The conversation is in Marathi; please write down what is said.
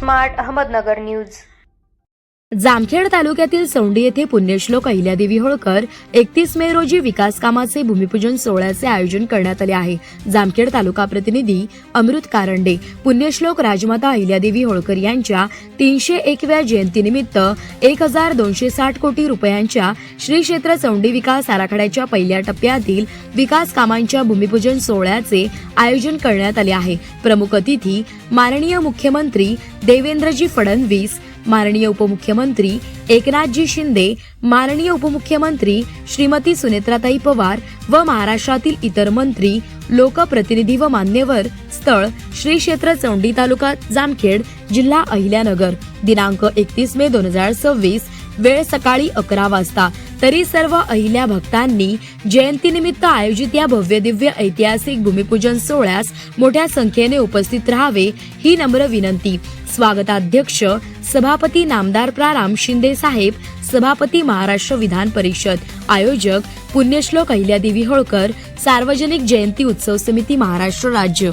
Smart Ahmednagar news. जामखेड तालुक्यातील सौंडी येथे पुण्यश्लोक अहिल्यादेवी होळकर 31 मे रोजी विकास कामाचे भूमिपूजन सोहळ्याचे आयोजन करण्यात आले आहे। जामखेड तालुका प्रतिनिधी अमृत कारंडे। पुण्यश्लोक राजमाता अहिल्यादेवी होळकर यांच्या 301व्या जयंतीनिमित्त 1260 कोटी रुपयांच्या श्री क्षेत्र सौंडी विकास आराखड्याच्या पहिल्या टप्प्यातील विकास कामांच्या भूमिपूजन सोहळ्याचे आयोजन करण्यात आले आहे। प्रमुख अतिथी माननीय मुख्यमंत्री देवेंद्रजी फडणवीस, माननीय उपमुख्यमंत्री एकनाथजी शिंदे, माननीय उपमुख्यमंत्री श्रीमती सुनेत्राताई पवार व महाराष्ट्रातील इतर मंत्री, लोकप्रतिनिधी व मान्यवर। स्थळ श्री क्षेत्र सौंडी, तालुका जामखेड, जिल्हा अहिल्यानगर। दिनांक 31 मे 2026, वेळ सकाळी 11 वाजता। तरी सर्व अहिल्या भक्तांनी जयंतीनिमित्त आयोजित या भव्य दिव्य ऐतिहासिक भूमिपूजन सोहळ्यास मोठ्या संख्येने उपस्थित राहावे ही नम्र विनंती। स्वागताध्यक्ष सभापती नामदार प्राराम शिंदे साहेब, सभापती महाराष्ट्र विधान परिषद। आयोजक पुण्यश्लोक अहिल्यादेवी होळकर सार्वजनिक जयंती उत्सव समिती महाराष्ट्र राज्य।